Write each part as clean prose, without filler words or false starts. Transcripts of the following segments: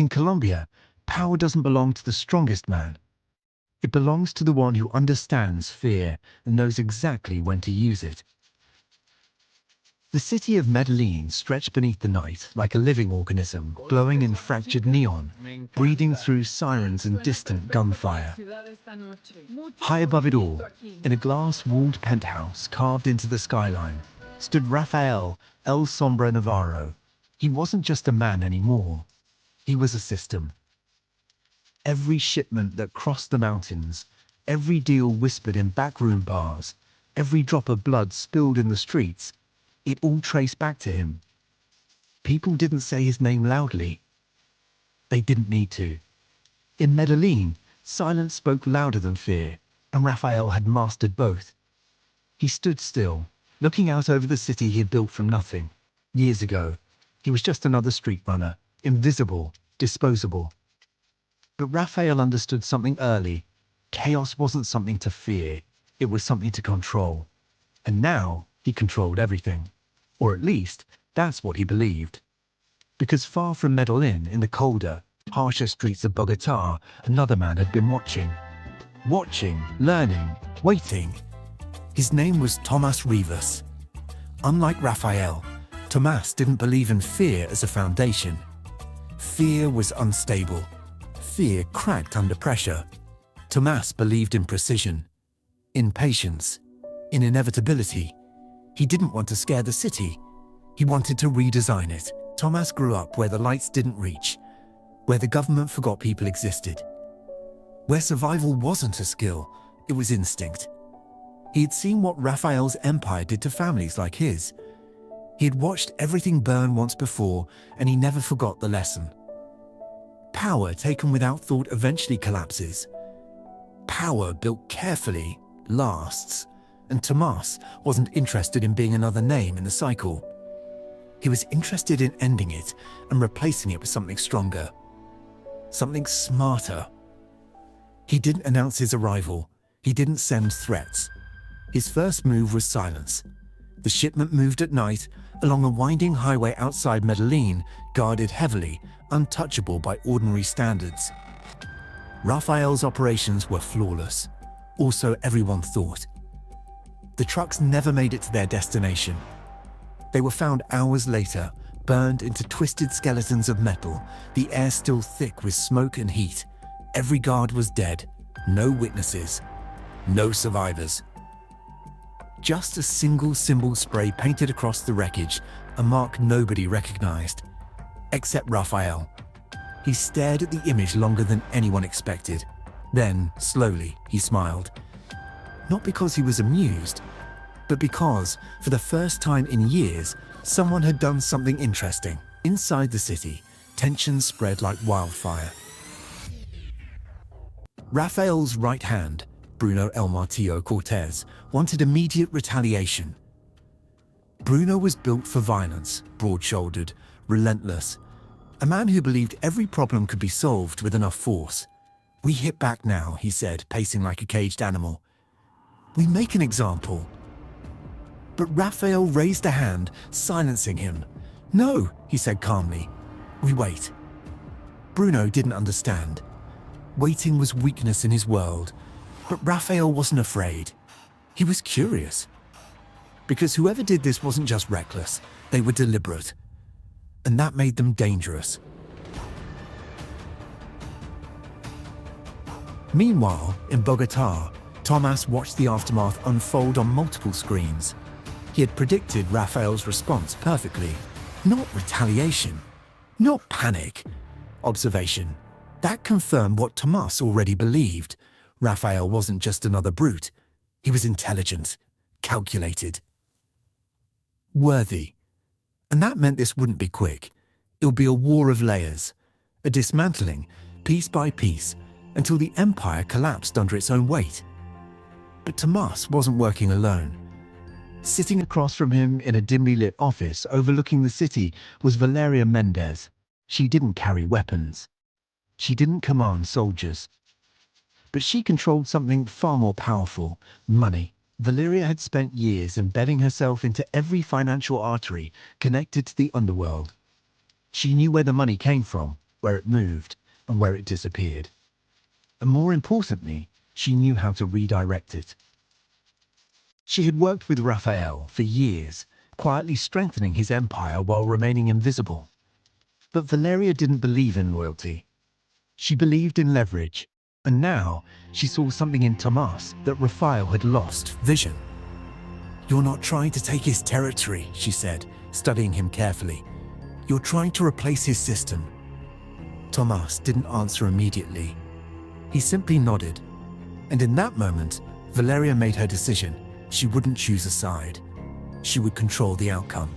In Colombia, power doesn't belong to the strongest man. It belongs to the one who understands fear and knows exactly when to use it. The city of Medellin stretched beneath the night like a living organism, glowing in fractured neon, breathing through sirens and distant gunfire. High above it all, in a glass-walled penthouse carved into the skyline, stood Rafael El Sombra Navarro. He wasn't just a man anymore. He was a system. Every shipment that crossed the mountains, every deal whispered in backroom bars, every drop of blood spilled in the streets, it all traced back to him. People didn't say his name loudly. They didn't need to. In Medellin, silence spoke louder than fear, and Rafael had mastered both. He stood still, looking out over the city he had built from nothing. Years ago, he was just another street runner, invisible, disposable. But Rafael understood something early. Chaos wasn't something to fear, it was something to control. And now, he controlled everything. Or at least, that's what he believed. Because far from Medellin, in the colder, harsher streets of Bogotá, another man had been watching. Watching, learning, waiting. His name was Tomás Rivas. Unlike Rafael, Tomás didn't believe in fear as a foundation. Fear was unstable. Fear cracked under pressure. Tomás believed in precision, in patience, in inevitability. He didn't want to scare the city. He wanted to redesign it. Tomás grew up where the lights didn't reach, where the government forgot people existed, where survival wasn't a skill, it was instinct. He had seen what Rafael's empire did to families like his. He had watched everything burn once before, and he never forgot the lesson. Power taken without thought eventually collapses. Power built carefully lasts, and Tomás wasn't interested in being another name in the cycle. He was interested in ending it and replacing it with something stronger, something smarter. He didn't announce his arrival. He didn't send threats. His first move was silence. The shipment moved at night along a winding highway outside Medellin, guarded heavily, untouchable by ordinary standards. Rafael's operations were flawless. Also, everyone thought. The trucks never made it to their destination. They were found hours later, burned into twisted skeletons of metal, the air still thick with smoke and heat. Every guard was dead. No witnesses. No survivors. Just a single symbol spray painted across the wreckage, a mark nobody recognized. Except Rafael. He stared at the image longer than anyone expected. Then, slowly, he smiled. Not because he was amused, but because, for the first time in years, someone had done something interesting. Inside the city, tensions spread like wildfire. Rafael's right hand, Bruno El Martillo Cortez, wanted immediate retaliation. Bruno was built for violence, broad-shouldered, relentless. A man who believed every problem could be solved with enough force. "We hit back now," he said, pacing like a caged animal. "We make an example." But Rafael raised a hand, silencing him. "No," he said calmly. "We wait." Bruno didn't understand. Waiting was weakness in his world. But Rafael wasn't afraid. He was curious. Because whoever did this wasn't just reckless, they were deliberate. And that made them dangerous. Meanwhile, in Bogotá, Tomás watched the aftermath unfold on multiple screens. He had predicted Rafael's response perfectly. Not retaliation, not panic. Observation. That confirmed what Tomás already believed. Rafael wasn't just another brute. He was intelligent, calculated, worthy. And that meant this wouldn't be quick. It would be a war of layers, a dismantling, piece by piece, until the empire collapsed under its own weight. But Tomás wasn't working alone. Sitting across from him in a dimly lit office overlooking the city was Valeria Mendez. She didn't carry weapons. She didn't command soldiers. But she controlled something far more powerful: money. Valeria had spent years embedding herself into every financial artery connected to the underworld. She knew where the money came from, where it moved, and where it disappeared. And more importantly, she knew how to redirect it. She had worked with Rafael for years, quietly strengthening his empire while remaining invisible. But Valeria didn't believe in loyalty. She believed in leverage, and now she saw something in Tomás that Rafael had lost: vision. "You're not trying to take his territory," she said, studying him carefully. "You're trying to replace his system." Tomás didn't answer immediately. He simply nodded. And in that moment, Valeria made her decision. She wouldn't choose a side. She would control the outcome.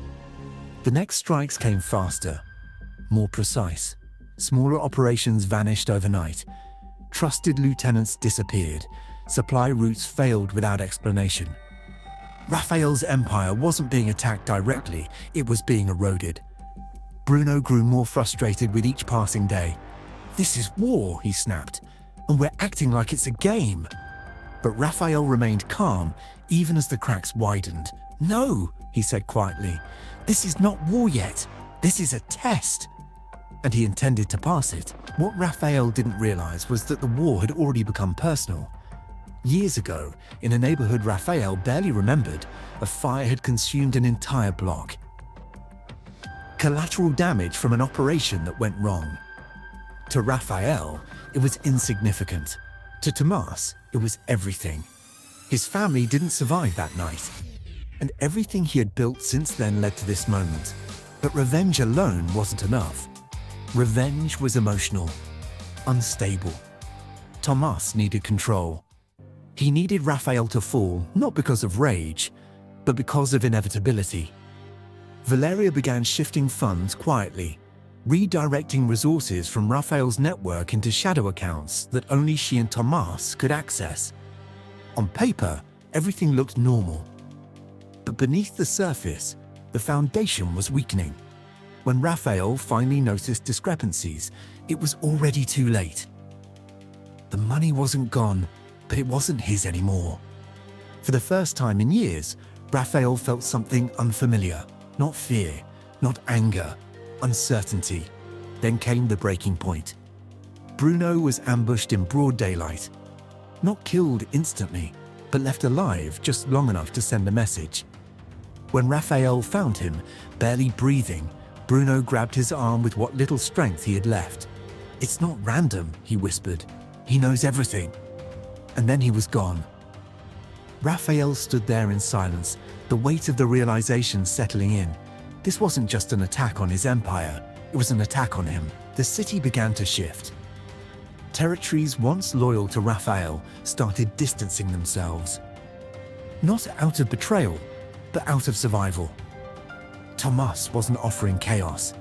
The next strikes came faster, more precise. Smaller operations vanished overnight. Trusted lieutenants disappeared. Supply routes failed without explanation. Rafael's empire wasn't being attacked directly, it was being eroded. Bruno grew more frustrated with each passing day. "This is war," he snapped, "and we're acting like it's a game." But Rafael remained calm, even as the cracks widened. "No," he said quietly, "this is not war yet. This is a test." And he intended to pass it. What Rafael didn't realize was that the war had already become personal. Years ago, in a neighborhood Rafael barely remembered, a fire had consumed an entire block. Collateral damage from an operation that went wrong. To Rafael, it was insignificant. To Tomás, it was everything. His family didn't survive that night, and everything he had built since then led to this moment. But revenge alone wasn't enough. Revenge was emotional, unstable. Tomás needed control. He needed Rafael to fall, not because of rage, but because of inevitability. Valeria began shifting funds quietly, redirecting resources from Rafael's network into shadow accounts that only she and Tomás could access. On paper, everything looked normal. But beneath the surface, the foundation was weakening. When Rafael finally noticed discrepancies, it was already too late. The money wasn't gone, but it wasn't his anymore. For the first time in years, Rafael felt something unfamiliar. Not fear, not anger, uncertainty. Then came the breaking point. Bruno was ambushed in broad daylight. Not killed instantly, but left alive just long enough to send a message. When Rafael found him, barely breathing, Bruno grabbed his arm with what little strength he had left. "It's not random," he whispered. "He knows everything." And then he was gone. Rafael stood there in silence, the weight of the realization settling in. This wasn't just an attack on his empire, it was an attack on him. The city began to shift. Territories once loyal to Rafael started distancing themselves. Not out of betrayal, but out of survival. Tomás wasn't offering chaos.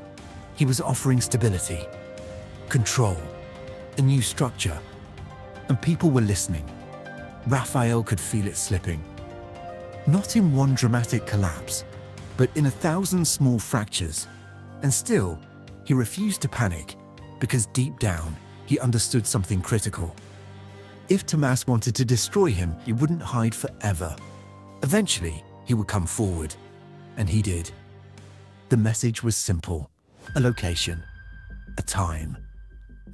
He was offering stability, control, a new structure. And people were listening. Rafael could feel it slipping. Not in one dramatic collapse, but in 1,000 small fractures. And still, he refused to panic, because deep down, he understood something critical. If Tomás wanted to destroy him, he wouldn't hide forever. Eventually, he would come forward. And he did. The message was simple. A location. A time.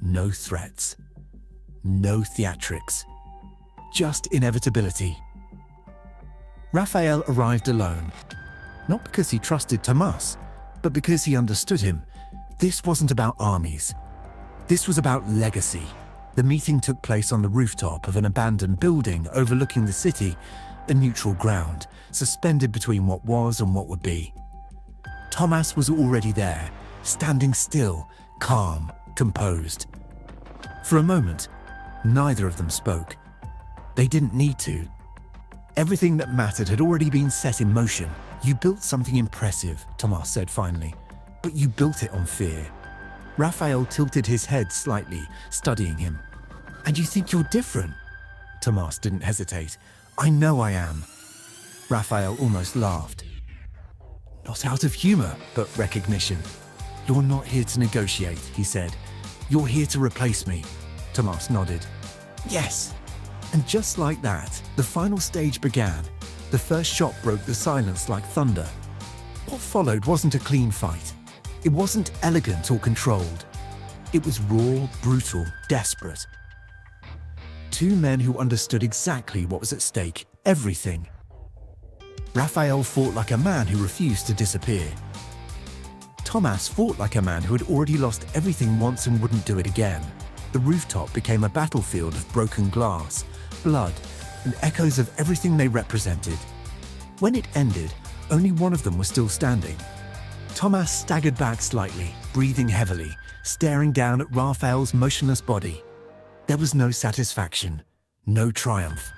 No threats. No theatrics. Just inevitability. Rafael arrived alone. Not because he trusted Tomás, but because he understood him. This wasn't about armies. This was about legacy. The meeting took place on the rooftop of an abandoned building overlooking the city, a neutral ground, suspended between what was and what would be. Tomás was already there, standing still, calm, composed. For a moment, neither of them spoke. They didn't need to. Everything that mattered had already been set in motion. "You built something impressive," Tomás said finally, "but you built it on fear." Rafael tilted his head slightly, studying him. "And you think you're different?" Tomás didn't hesitate. "I know I am." Rafael almost laughed. "Not out of humor, but recognition. You're not here to negotiate," he said. "You're here to replace me." Tomás nodded. "Yes." And just like that, the final stage began. The first shot broke the silence like thunder. What followed wasn't a clean fight. It wasn't elegant or controlled. It was raw, brutal, desperate. Two men who understood exactly what was at stake, everything. Rafael fought like a man who refused to disappear. Tomás fought like a man who had already lost everything once and wouldn't do it again. The rooftop became a battlefield of broken glass, blood, and echoes of everything they represented. When it ended, only one of them was still standing. Tomás staggered back slightly, breathing heavily, staring down at Rafael's motionless body. There was no satisfaction, no triumph,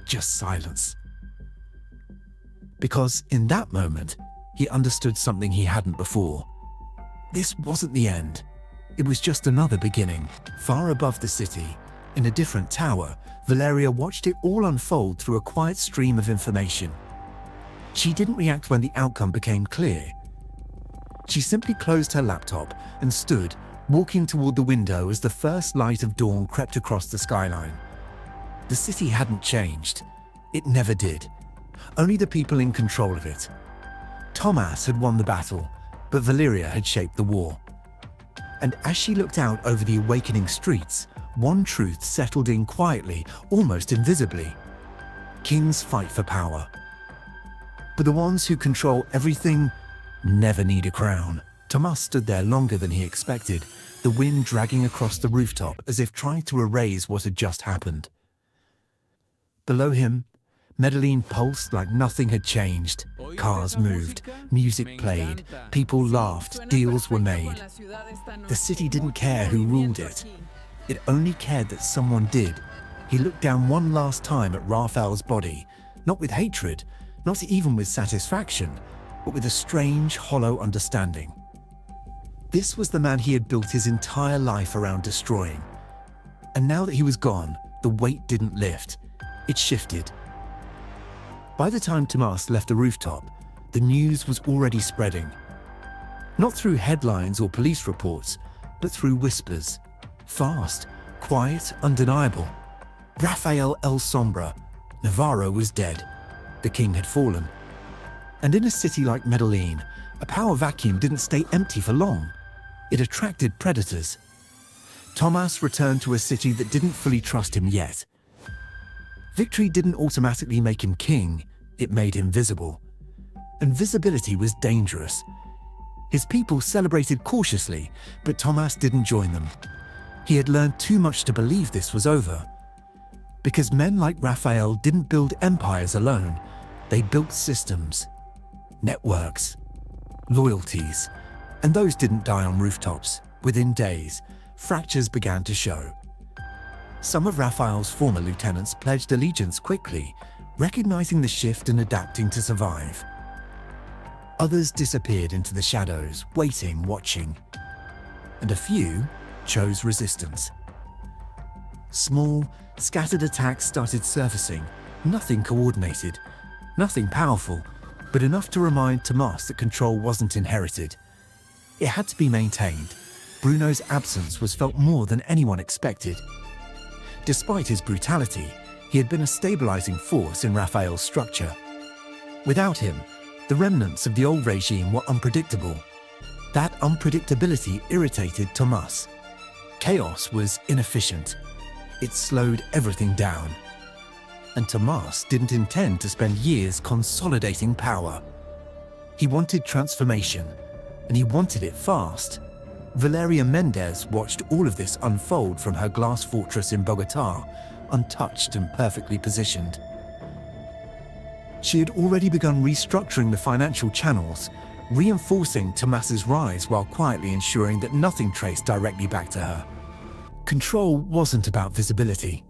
just silence. Because in that moment, he understood something he hadn't before. This wasn't the end. It was just another beginning. Far above the city, in a different tower, Valeria watched it all unfold through a quiet stream of information. She didn't react when the outcome became clear. She simply closed her laptop and stood, walking toward the window as the first light of dawn crept across the skyline. The city hadn't changed. It never did. Only the people in control of it. Tomás had won the battle, but Valeria had shaped the war. And as she looked out over the awakening streets, one truth settled in quietly, almost invisibly. Kings fight for power. But the ones who control everything never need a crown. Tomás stood there longer than he expected, the wind dragging across the rooftop as if trying to erase what had just happened. Below him, Medellin pulsed like nothing had changed. Cars moved, music played, people laughed, deals were made. The city didn't care who ruled it. It only cared that someone did. He looked down one last time at Rafael's body, not with hatred, not even with satisfaction, but with a strange, hollow understanding. This was the man he had built his entire life around destroying. And now that he was gone, the weight didn't lift. It shifted. By the time Tomás left the rooftop, the news was already spreading. Not through headlines or police reports, but through whispers. Fast, quiet, undeniable. Rafael el Sombra, Navarro was dead. The king had fallen. And in a city like Medellin, a power vacuum didn't stay empty for long. It attracted predators. Tomás returned to a city that didn't fully trust him yet. Victory didn't automatically make him king, it made him visible. And visibility was dangerous. His people celebrated cautiously, but Tomás didn't join them. He had learned too much to believe this was over. Because men like Rafael didn't build empires alone, they built systems, networks, loyalties, and those didn't die on rooftops. Within days, fractures began to show. Some of Rafael's former lieutenants pledged allegiance quickly, recognizing the shift and adapting to survive. Others disappeared into the shadows, waiting, watching. And a few chose resistance. Small, scattered attacks started surfacing, nothing coordinated, nothing powerful, but enough to remind Tomás that control wasn't inherited. It had to be maintained. Bruno's absence was felt more than anyone expected. Despite his brutality, he had been a stabilizing force in Rafael's structure. Without him, the remnants of the old regime were unpredictable. That unpredictability irritated Tomás. Chaos was inefficient. It slowed everything down. And Tomás didn't intend to spend years consolidating power. He wanted transformation, and he wanted it fast. Valeria Mendez watched all of this unfold from her glass fortress in Bogotá, untouched and perfectly positioned. She had already begun restructuring the financial channels, reinforcing Tomás's rise while quietly ensuring that nothing traced directly back to her. Control wasn't about visibility.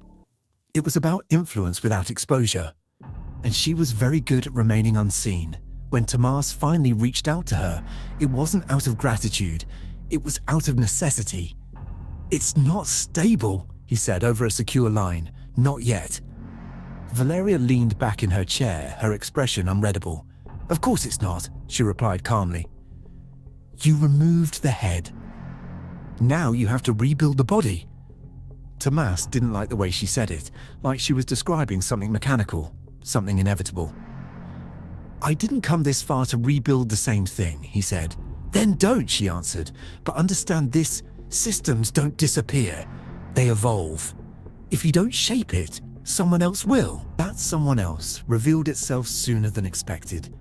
It was about influence without exposure. And she was very good at remaining unseen. When Tomás finally reached out to her, it wasn't out of gratitude, it was out of necessity. "It's not stable," he said over a secure line. "Not yet." Valeria leaned back in her chair, her expression unreadable. "Of course it's not," she replied calmly. "You removed the head. Now you have to rebuild the body." Tomás didn't like the way she said it, like she was describing something mechanical, something inevitable. "I didn't come this far to rebuild the same thing," he said. "Then don't," she answered. "But understand this Systems don't disappear, they evolve. If you don't shape it, someone else will. That someone else revealed itself sooner than expected.